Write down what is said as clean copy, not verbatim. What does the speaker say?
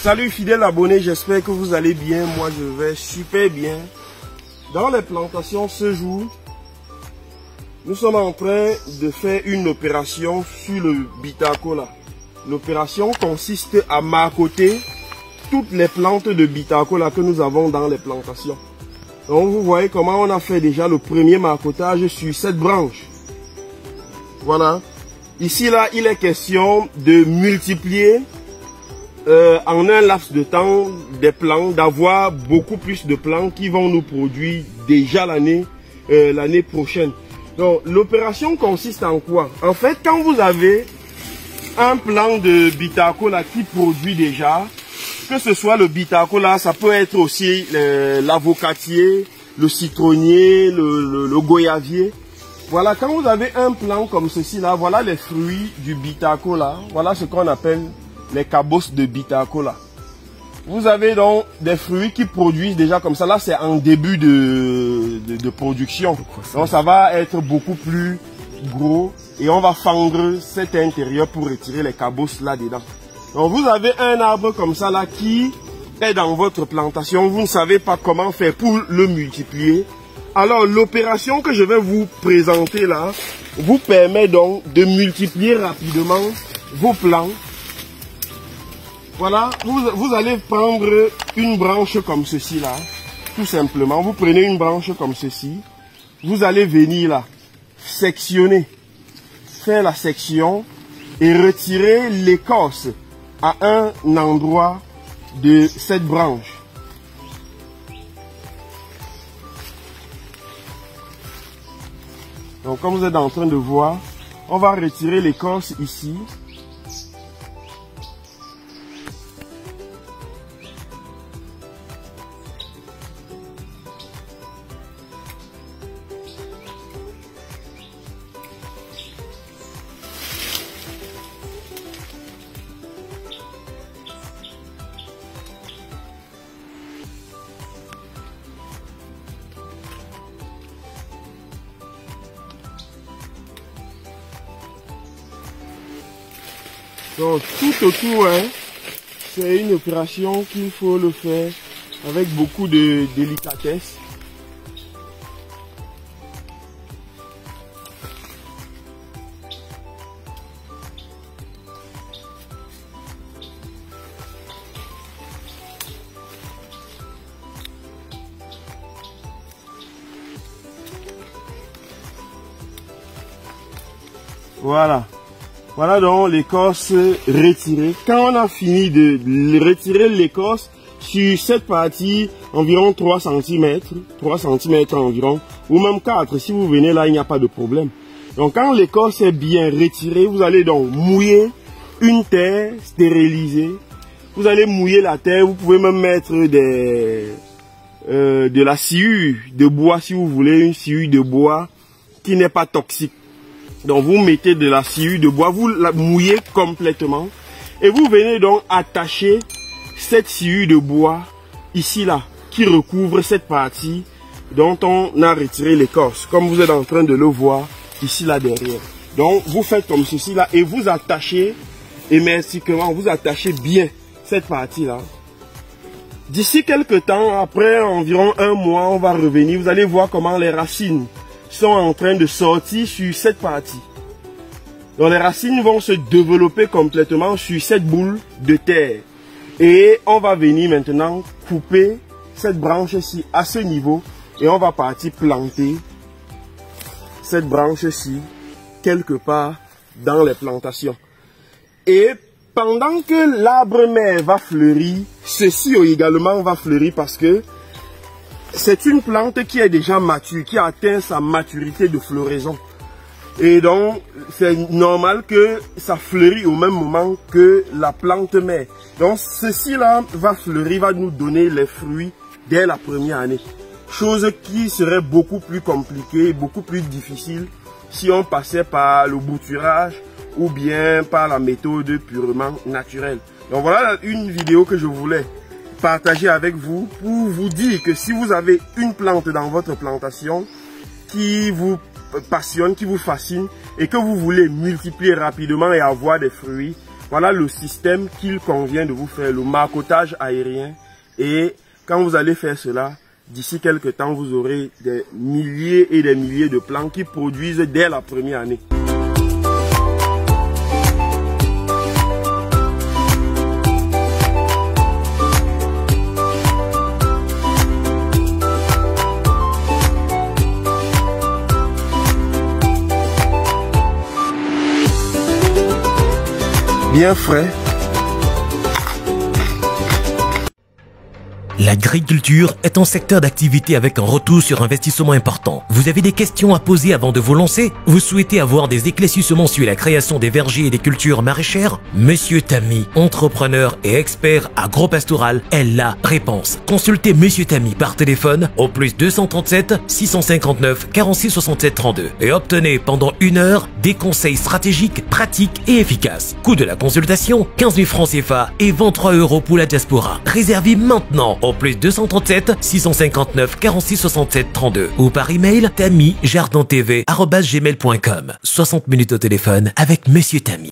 Salut fidèles abonnés, j'espère que vous allez bien. Moi je vais super bien. Dans les plantations ce jour, nous sommes en train de faire une opération sur le Bitacola. L'opération consiste à marcoter toutes les plantes de Bitacola que nous avons dans les plantations. Donc vous voyez comment on a fait déjà le premier marcotage sur cette branche. Voilà. Ici là, il est question de multiplier en un laps de temps des plants, d'avoir beaucoup plus de plants qui vont nous produire déjà l'année prochaine. Donc l'opération consiste en quoi? En fait, quand vous avez un plant de Bitacola qui produit déjà, que ce soit le Bitacola, ça peut être aussi l'avocatier, le citronnier, le goyavier. Voilà, quand vous avez un plant comme ceci là, voilà les fruits du Bitacola. Voilà ce qu'on appelle les cabosses de Bitacola. Vous avez donc des fruits qui produisent déjà comme ça. Là, c'est en début de production. Donc, ça va être beaucoup plus gros. Et on va fendre cet intérieur pour retirer les cabosses là-dedans. Donc, vous avez un arbre comme ça là qui est dans votre plantation. Vous ne savez pas comment faire pour le multiplier. Alors, l'opération que je vais vous présenter là vous permet donc de multiplier rapidement vos plants. Voilà, vous allez prendre une branche comme ceci là, tout simplement. Vous prenez une branche comme ceci, vous allez venir là, sectionner, faire la section et retirer l'écorce à un endroit de cette branche. Donc comme vous êtes en train de voir, on va retirer l'écorce ici. Donc tout autour, hein, c'est une opération qu'il faut le faire avec beaucoup de délicatesse. Voilà. Voilà donc l'écorce retirée. Quand on a fini de retirer l'écorce sur cette partie, environ 3 cm environ, ou même 4, si vous venez là, il n'y a pas de problème. Donc quand l'écorce est bien retirée, vous allez donc mouiller une terre stérilisée. Vous allez mouiller la terre, vous pouvez même mettre de la sciure de bois si vous voulez, une sciure de bois qui n'est pas toxique. Donc vous mettez de la sciure de bois, vous la mouillez complètement et vous venez donc attacher cette sciure de bois ici là qui recouvre cette partie dont on a retiré l'écorce, comme vous êtes en train de le voir ici là derrière. Donc vous faites comme ceci là et vous attachez hermétiquement, vous attachez bien cette partie là. D'ici quelques temps, après environ un mois, on va revenir, vous allez voir comment les racines sont en train de sortir sur cette partie. Donc les racines vont se développer complètement sur cette boule de terre. Et on va venir maintenant couper cette branche-ci à ce niveau. Et on va partir planter cette branche-ci quelque part dans les plantations. Et pendant que l'arbre mère va fleurir, ceci également va fleurir parce que c'est une plante qui est déjà mature, qui a atteint sa maturité de floraison. Et donc, c'est normal que ça fleurit au même moment que la plante mère. Donc, ceci-là va fleurir, va nous donner les fruits dès la première année. Chose qui serait beaucoup plus compliquée, beaucoup plus difficile si on passait par le bouturage ou bien par la méthode purement naturelle. Donc, voilà une vidéo que je voulais partager avec vous pour vous dire que si vous avez une plante dans votre plantation qui vous passionne, qui vous fascine et que vous voulez multiplier rapidement et avoir des fruits, Voilà le système qu'il convient de vous faire, le marcotage aérien. Et quand vous allez faire cela, d'ici quelques temps, vous aurez des milliers et des milliers de plants qui produisent dès la première année. Bien frais. L'agriculture est un secteur d'activité avec un retour sur investissement important. Vous avez des questions à poser avant de vous lancer? Vous souhaitez avoir des éclaircissements sur la création des vergers et des cultures maraîchères? Monsieur Tami, entrepreneur et expert agropastoral, est la réponse. Consultez Monsieur Tami par téléphone au +237 659 46 67 32 et obtenez pendant 1 heure des conseils stratégiques, pratiques et efficaces. Coût de la consultation, 15 000 francs CFA et 23 € pour la diaspora. Réservez maintenant au +237 659 46 67 32 ou par email tamijardintv@gmail.com. 60 minutes au téléphone avec Monsieur Tami.